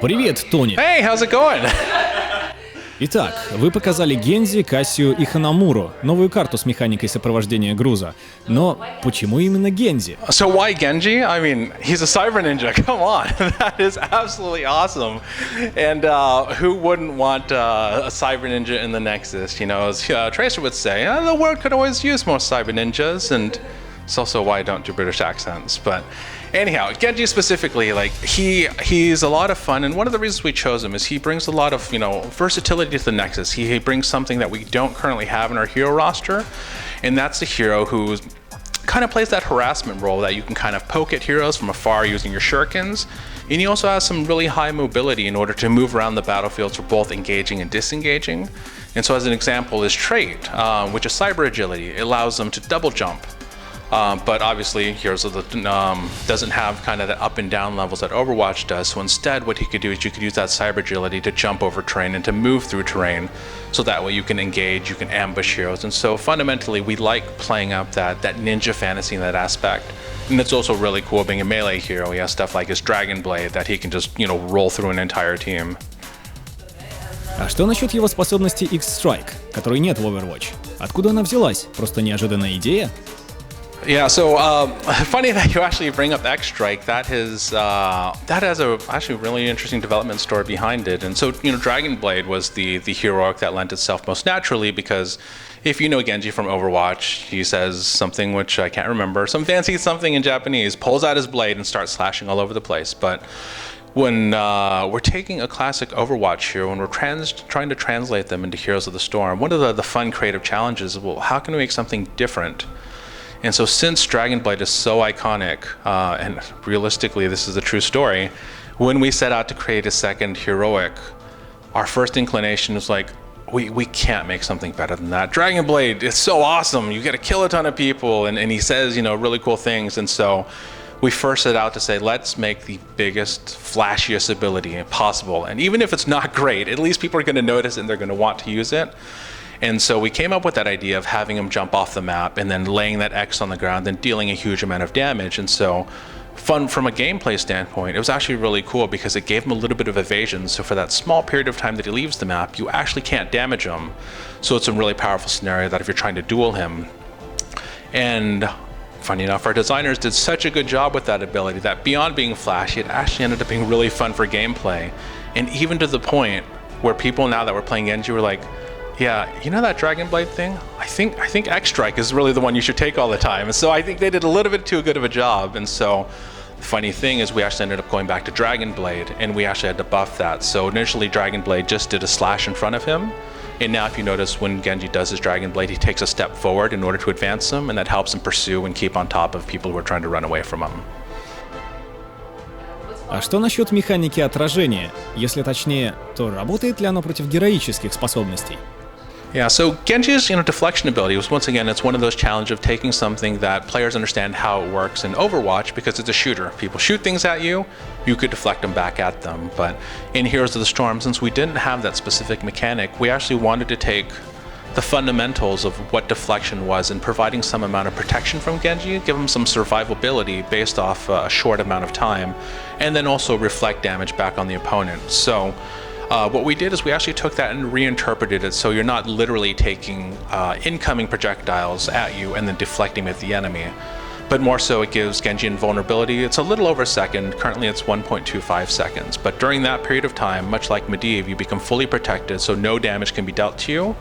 Привет, Тони. Hey, how's it going? Итак, вы показали Гэндзи, Кассию и Ханамуру, новую карту с механикой сопровождения груза. Но почему именно Гэндзи? So why Genji? I mean, he's a cyber ninja. Come on, that is absolutely awesome. And who wouldn't want a cyber ninja in the Nexus? You know, as Tracer would say, the world could always use more cyber ninjas. And it's also why I don't do British accents. But anyhow, Genji specifically, like he's a lot of fun, and one of the reasons we chose him is he brings a lot of versatility to the Nexus. He brings something that we don't currently have in our hero roster, and that's the hero who kind of plays that harassment role that you can kind of poke at heroes from afar using your shurikens. And he also has some really high mobility in order to move around the battlefields for both engaging and disengaging. And so as an example, his trait, which is cyber agility, it allows them to double jump. But obviously, Heroes of the doesn't have kind of the up and down levels that Overwatch does. So instead, what he could do is you could use that cyber agility to jump over terrain and to move through terrain. So that way you can engage, you can ambush heroes. And so fundamentally, we like playing up that ninja fantasy in that aspect. And it's also really cool being a melee hero. He has stuff like his Dragon Blade that he can just, roll through an entire team. А что насчет его способности X-Strike, которой нет в Overwatch? Откуда она взялась? Просто неожиданная идея? Yeah, so funny that you actually bring up X-Strike. That has actually really interesting development story behind it. And so, Dragon Blade was the heroic that lent itself most naturally because if you know Genji from Overwatch, he says something which I can't remember, some fancy something in Japanese, pulls out his blade and starts slashing all over the place. But when we're taking a classic Overwatch hero and we're trying to translate them into Heroes of the Storm, one of the fun creative challenges is, well, how can we make something different? And so since Dragon Blade is so iconic, and realistically this is a true story, when we set out to create a second heroic, our first inclination was like, we can't make something better than that. Dragon Blade is so awesome, you get to kill a ton of people, and he says, really cool things. And so we first set out to say, let's make the biggest, flashiest ability possible. And even if it's not great, at least people are going to notice it and they're going to want to use it. And so we came up with that idea of having him jump off the map and then laying that X on the ground and dealing a huge amount of damage. And so fun from a gameplay standpoint, it was actually really cool because it gave him a little bit of evasion. So for that small period of time that he leaves the map, you actually can't damage him. So it's a really powerful scenario that if you're trying to duel him. And funny enough, our designers did such a good job with that ability that beyond being flashy, it actually ended up being really fun for gameplay. And even to the point where people now that were playing Genji were like, yeah, that Dragon Blade thing? I think X-Strike is really the one you should take all the time. And so I think they did a little bit too good of a job. And so the funny thing is we actually ended up going back to Dragon Blade and we actually had to buff that. So initially Dragon Blade just did a slash in front of him. And now if you notice when Genji does his Dragon Blade, he takes a step forward in order to advance him, and that helps him pursue and keep on top of people who are trying to run away from him. А что насчет механики отражения? Если точнее, то работает ли оно против героических способностей? Yeah, so Genji's deflection ability was, once again, it's one of those challenges of taking something that players understand how it works in Overwatch because it's a shooter. People shoot things at you, you could deflect them back at them. But in Heroes of the Storm, since we didn't have that specific mechanic, we actually wanted to take the fundamentals of what deflection was and providing some amount of protection from Genji, give him some survivability based off a short amount of time, and then also reflect damage back on the opponent. So what we did is we actually took that and reinterpreted it so you're not literally taking incoming projectiles at you and then deflecting at the enemy, but more so it gives Genji invulnerability. It's a little over a second, currently it's 1.25 seconds, but during that period of time, much like Medivh, you become fully protected so no damage can be dealt to you,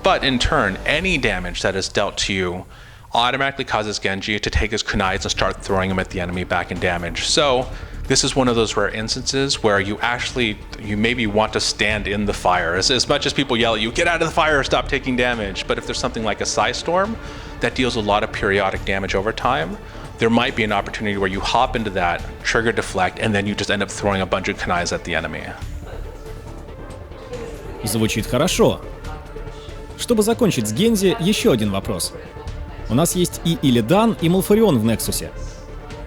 but in turn, any damage that is dealt to you automatically causes Genji to take his kunais and start throwing them at the enemy back in damage. So this is one of those rare instances where you maybe want to stand in the fire. As much as people yell at you, get out of the fire, stop taking damage. But if there's something like a Psy Storm that deals a lot of periodic damage over time, there might be an opportunity where you hop into that, trigger deflect, and then you just end up throwing a bunch of kunais at the enemy. Звучит хорошо. Чтобы закончить с Гэндзи, еще один вопрос. У нас есть и Илидан, и Малфарион в Нексусе.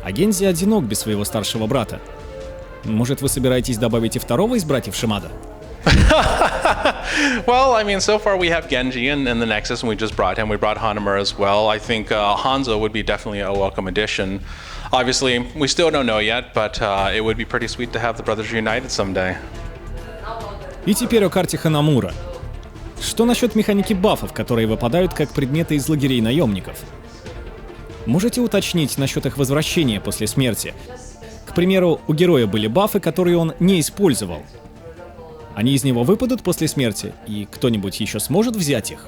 А Гэндзи одинок без своего старшего брата. Может, вы собираетесь добавить и второго из братьев Шимада? Well, I mean, so far we have Genji in the Nexus, and we just brought him. We brought Hanamuра as well. I think Hanzo would be definitely a welcome addition. Obviously, we still don't know yet, but it would be pretty sweet to have the brothers reunited someday. И теперь о карте Ханамура. Что насчет механики бафов, которые выпадают как предметы из лагерей наемников? Можете уточнить насчет их возвращения после смерти? К примеру, у героя были бафы, которые он не использовал. Они из него выпадут после смерти, и кто-нибудь еще сможет взять их?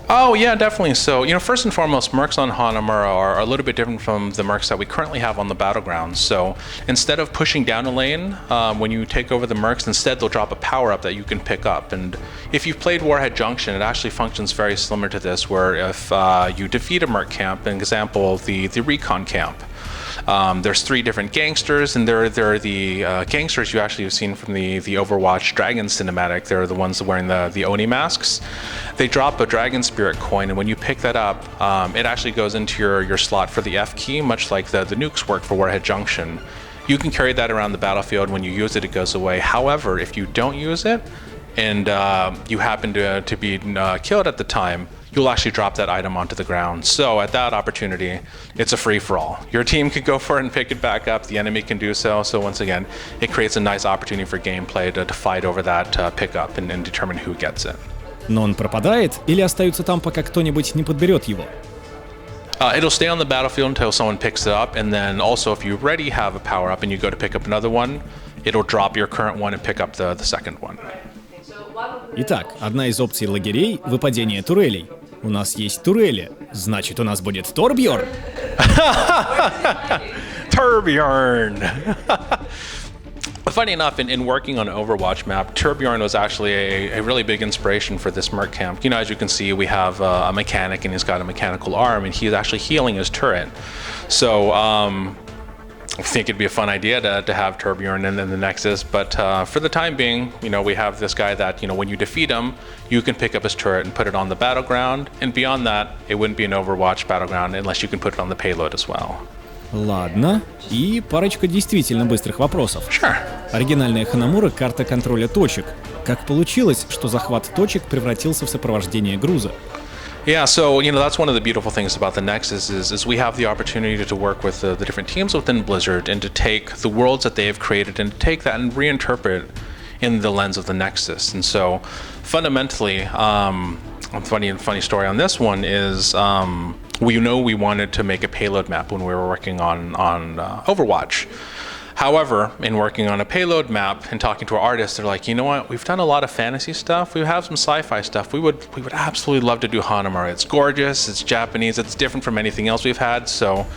Oh, yeah, definitely. So, first and foremost, mercs on Hanamura are a little bit different from the mercs that we currently have on the battlegrounds. So, instead of pushing down a lane, when you take over the mercs, instead they'll drop a power-up that you can pick up. And if you've played Warhead Junction, it actually functions very similar to this, where if you defeat a merc camp, an example, the recon camp, there's 3 different gangsters, and they're the gangsters you actually have seen from the Overwatch Dragon cinematic. They're the ones wearing the Oni masks. They drop a Dragon Spirit coin, and when you pick that up, it actually goes into your slot for the F key, much like the nukes work for Warhead Junction. You can carry that around the battlefield. When you use it, it goes away. However, if you don't use it, and you happen to be killed at the time, you'll actually drop that item onto the ground. So at that opportunity, it's a free-for-all. Your team can go for it and pick it back up. The enemy can do so. So once again, it creates a nice opportunity for gameplay to fight over that pickup and determine who gets it. Но он пропадает или остается там, пока кто-нибудь не подберет его? It'll stay on the battlefield until someone picks it up, and then also if you already have a power-up and you go to pick up another one, it'll drop your current one and pick up the second one. Итак, одна из опций лагерей — выпадение турелей. У нас есть турели, значит, у нас будет Торбьорн. Turbjorn! Funny enough, in working on Overwatch map, Turbjorn was actually a really big inspiration for this merc camp. As you can see, we have a mechanic, and he's got a mechanical arm, and he's actually healing his turret. So, I think it'd be a fun idea to have Turbjorn in the Nexus, but for the time being, we have this guy that, when you defeat him, you can pick up his turret and put it on the battleground, and beyond that, it wouldn't be an Overwatch battleground unless you can put it on the payload as well. Ладно, и парочка действительно быстрых вопросов. Sure. Оригинальная Ханамура — карта контроля точек. Как получилось, что захват точек превратился в сопровождение груза? Yeah, so that's one of the beautiful things about the Nexus is we have the opportunity to work with the different teams within Blizzard and to take the worlds that they have created and to take that and reinterpret in the lens of the Nexus. And so fundamentally, a funny story on this one is we wanted to make a payload map when we were working on Overwatch. However, in working on a payload map and talking to our artists, they're like, you know what? We've done a lot of fantasy stuff. We have some sci-fi stuff. We would absolutely love to do Hanamura. It's gorgeous. It's Japanese. It's different from anything else we've had. So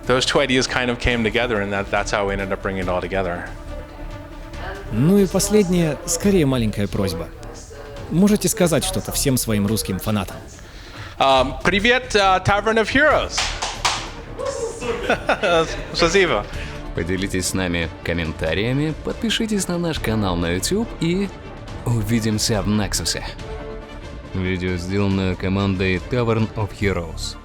those 2 ideas kind of came together, and that's how we ended up bringing it all together. Ну и последнее, скорее маленькая просьба. Можете сказать что-то всем своим русским фанатам? Привет, Tavern of Heroes. Спасибо. Поделитесь с нами комментариями, подпишитесь на наш канал на YouTube и увидимся в Nexus. Видео сделано командой Tavern of Heroes.